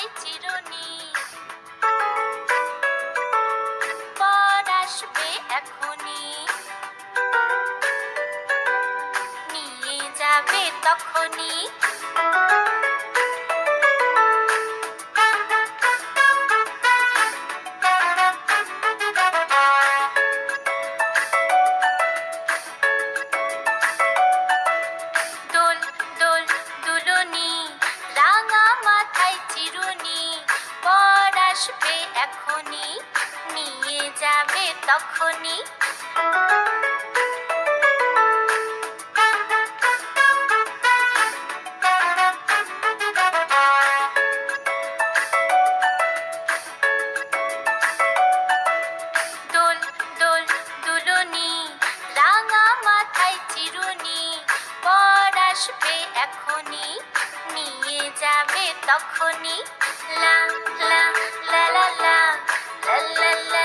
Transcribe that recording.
মাথায় চিরুনি, বর আসবে এখনি, নিয়ে যাবে তখনই। দোল দোল দুলুনি, রাঙা মাথায় চিরুনি, বর আসবে এখনি, নিয়ে যাবে তখনই। দোল দোল দুলুনি, রাঙা মাথায় চিরুনি, বর আসবে এখনি, নিয়ে যাবে তখনই। লা লা লা লা লা লা লা লা